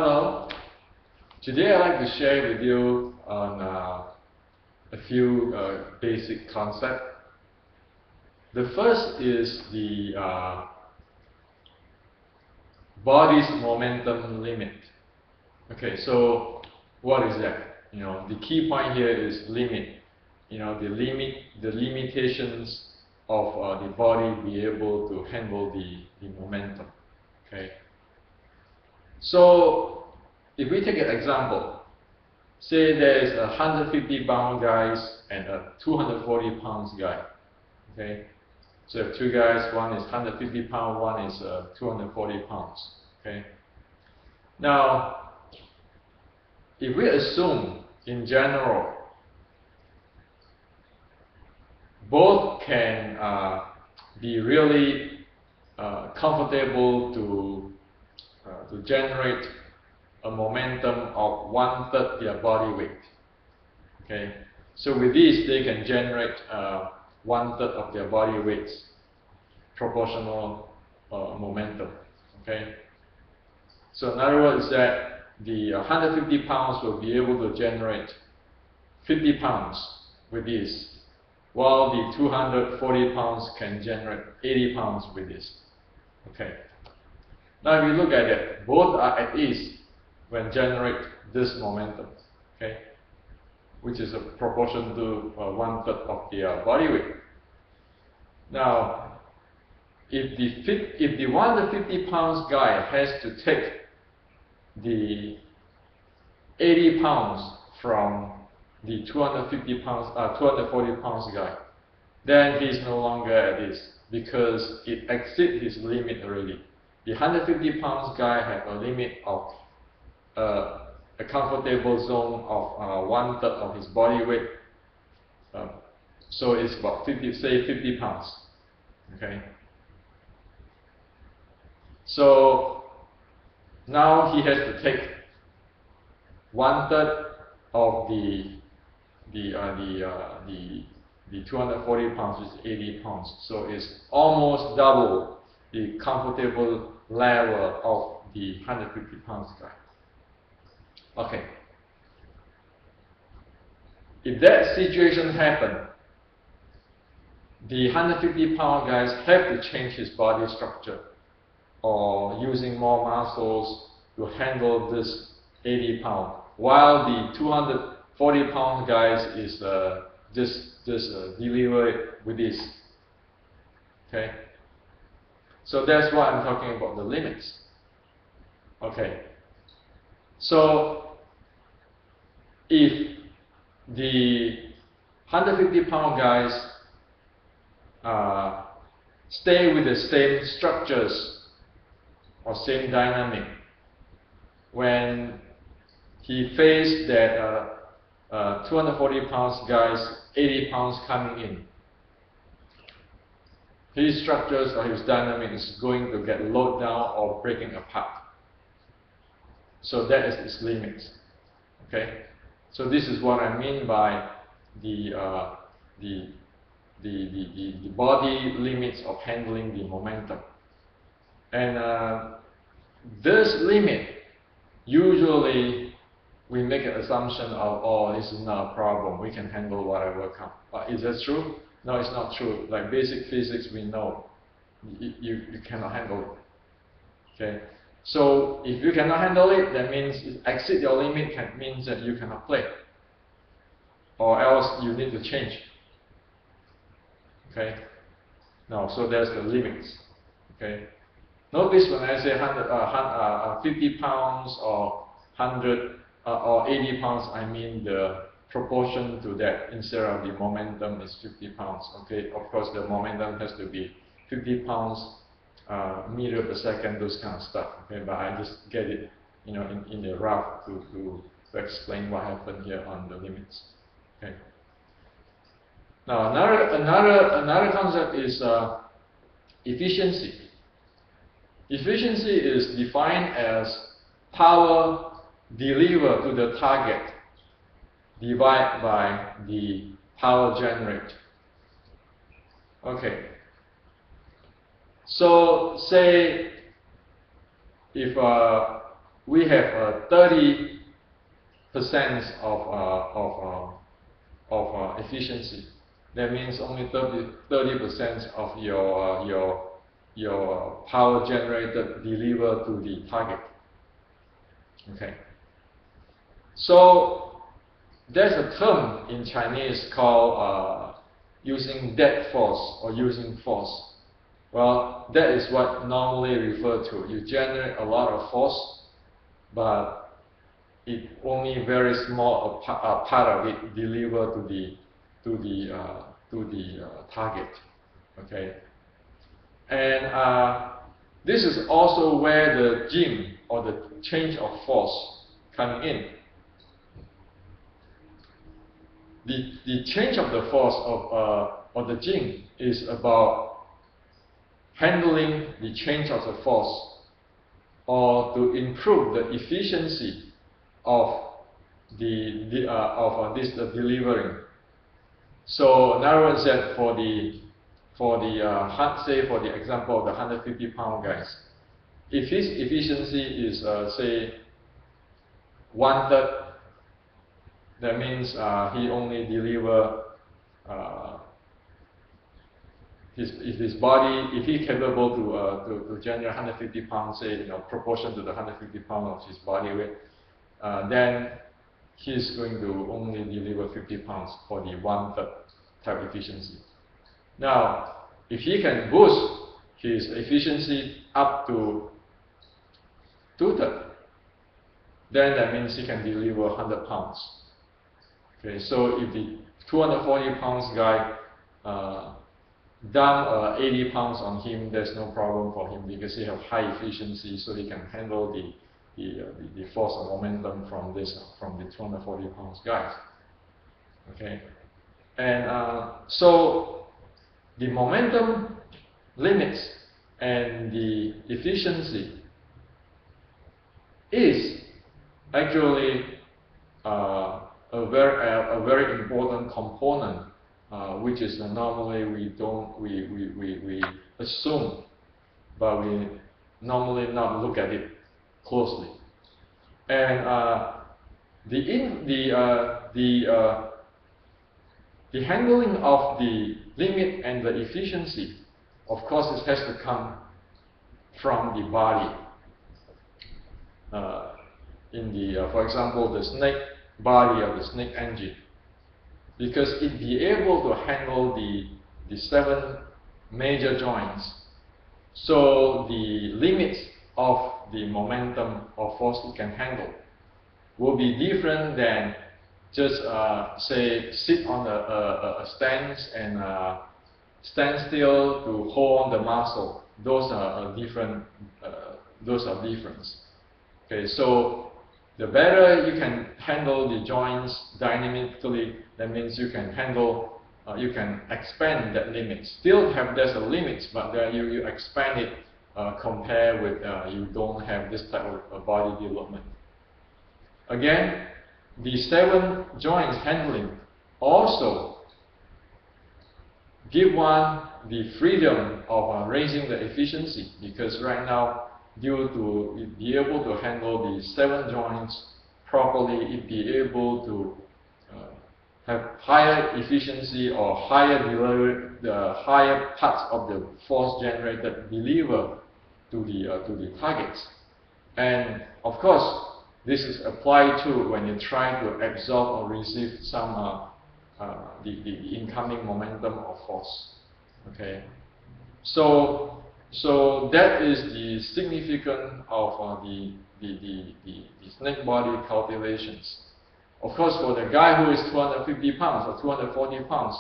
Hello. Today I'd like to share with you on a few basic concepts. The first is the body's momentum limit. Okay, so what is that? The key point here is limit. The limitations of the body be able to handle the momentum. Okay. So if we take an example, say there is a 150-pound guys and a 240 pounds guy. Okay, so if two guys, one is 150 pounds, one is 240 pounds. Okay. Now, if we assume in general both can be really comfortable to generate a momentum of 1/3 their body weight. Okay, so with this they can generate 1/3 of their body weights proportional momentum. Okay, so in other words that the 150 pounds will be able to generate 50 pounds with this, while the 240 pounds can generate 80 pounds with this. Okay. Now if you look at it, both are at ease when generate this momentum, okay, which is a proportion to 1/3 of their body weight. Now, if the 150 pounds guy has to take the 80 pounds from the 240 pounds guy, then he's no longer at ease because it exceeds his limit already. The 150 pounds guy has a limit of a comfortable zone of 1/3 of his body weight, so it's about 50 pounds. Okay. So now he has to take 1/3 of the 240 pounds, which is 80 pounds. So it's almost double the comfortable level of the 150 pounds guy. Okay. If that situation happens, the 150 pound guys have to change his body structure or using more muscles to handle this 80 pound, while the 240 pound guys is just deliver with this. Okay. So that's why I'm talking about the limits. Okay. So if the 150 pound guys stay with the same structures or same dynamic, when he faced that 240 pounds guys, 80 pounds coming in, his structures or his dynamic is going to get lowered down or breaking apart. So that is its limits. Okay, so this is what I mean by the body limits of handling the momentum. And this limit, usually we make an assumption of, oh, this is not a problem, we can handle whatever comes. Is that true? No, it's not true. Like basic physics, we know you cannot handle it. Okay, so if you cannot handle it, that means it exceed your limit, means that you cannot play, or else you need to change. Okay, no, so there's the limits. Okay, notice when I say 50 pounds or 100 or 80 pounds, I mean the proportion to that. Instead of the momentum is 50 pounds. Okay, of course the momentum has to be 50 pounds meter per second, those kind of stuff. Okay, but I just get it, in the rough to explain what happened here on the limits. Okay. Now another concept is efficiency. Efficiency is defined as power delivered to the target divided by the power generated. Okay. So say if we have 30% of efficiency. That means only 30% of your power generated delivered to the target. Okay. So there's a term in Chinese called using dead force or using force. Well, that is what normally referred to. You generate a lot of force, but it only very small part of it deliver to the target. Okay, and this is also where the gym or the change of force come in. The change of the force of the gym is about handling the change of the force, or to improve the efficiency of this delivering. So in other words, that for the say for the example of the 150-pound guys, if his efficiency is say 1/3, that means he only deliver his body, if he's capable to generate 150 pounds, say, proportion to the 150 pounds of his body weight, then he's going to only deliver 50 pounds for the 1/3 type efficiency. Now, if he can boost his efficiency up to 2/3, then that means he can deliver 100 pounds. Okay, so if the 240 pounds guy dump 80 pounds on him, there's no problem for him because he have high efficiency, so he can handle the force and momentum from the 240 pounds guys. Okay, and so the momentum limits and the efficiency is actually a very important component, which is normally we assume, but we normally not look at it closely. And the handling of the limit and the efficiency, of course, it has to come from the body. For example, the snake body or the snake engine, because it be able to handle the 7 major joints, so the limits of the momentum or force it can handle will be different than just say sit on a stance and stand still to hold on the muscle. Those are different. Those are different. Okay, so the better you can handle the joints dynamically, that means you can handle, you can expand that limit. Still have there's a limit, but you expand it compared with you don't have this type of body development. Again, the 7 joints handling also give one the freedom of raising the efficiency, because right now, due to it be able to handle the 7 joints properly, it be able to have higher efficiency or higher delivery, the higher parts of the force generated deliver to the targets. And of course, this is applied to when you try to absorb or receive some the incoming momentum of force. Okay, so that is the significance of the snake body calculations. Of course, for the guy who is 250 pounds or 240 pounds,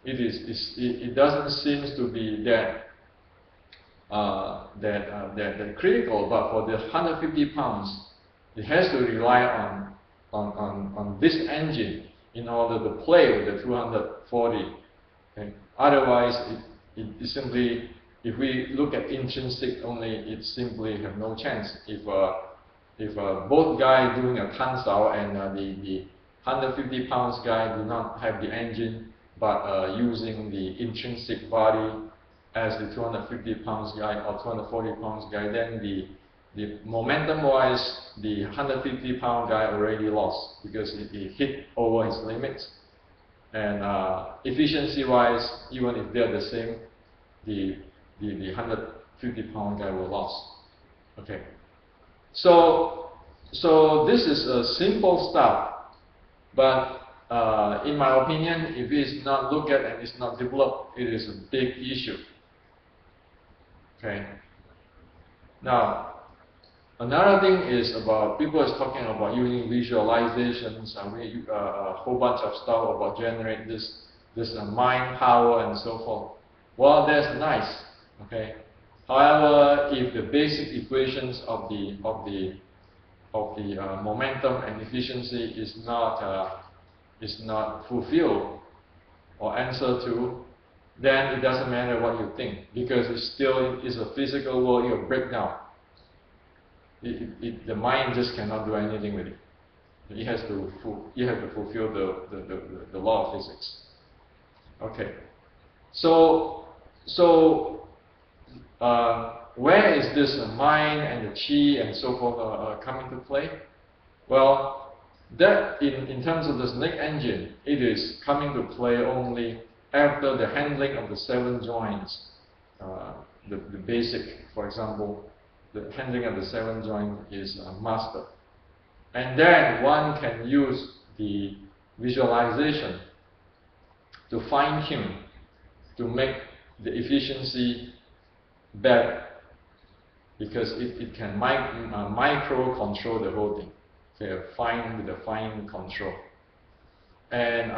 it doesn't seem to be that critical. But for the 150 pounds, it has to rely on this engine in order to play with the 240. Okay? Otherwise, it simply, if we look at intrinsic only, it simply have no chance. If both guys doing a tansao and the 150 pounds guy do not have the engine, but using the intrinsic body as the 250 pounds guy or 240 pounds guy, then the The momentum-wise, the 150-pound guy already lost because he hit over his limits. And efficiency-wise, even if they're the same, the 150-pound guy will lose. Okay. So this is a simple stuff, but in my opinion, if it's not looked at and it's not developed, it is a big issue. Okay. Now, another thing is about people is talking about using visualizations and a whole bunch of stuff about generate this mind power and so forth. Well, that's nice. Okay. However, if the basic equations of the momentum and efficiency is not fulfilled or answered to, then it doesn't matter what you think, because it still is a physical world. You break down. The mind just cannot do anything with it. You have to fulfill the law of physics. Okay. So where is this mind and the chi and so forth coming to play? Well, that in terms of the snake engine, it is coming to play only after the handling of the 7 joints, the basic, for example, the handling of the 7 joints is mastered. And then one can use the visualization to fine-tune, to make the efficiency better, because it can micro-control the whole thing. Okay, fine control. And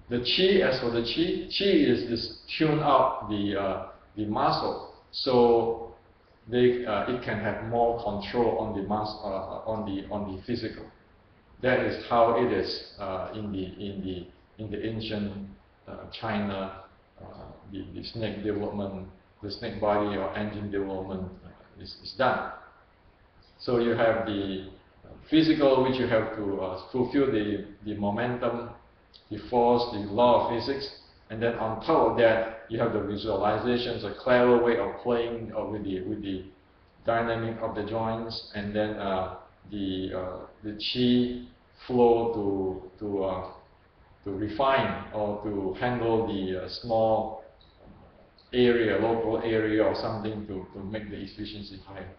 the chi, as for the chi is tune out the muscle, so it can have more control on the physical. That is how it is in the ancient China. The snake development, the snake body or engine development is done. So you have the physical, which you have to fulfill the momentum, the force, the law of physics, and then on top of that, you have the visualizations, a clever way of playing with the dynamic of the joints, and then the chi flow to refine or to handle the small area, local area or something to make the efficiency higher.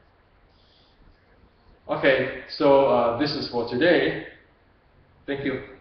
Okay, so this is for today. Thank you.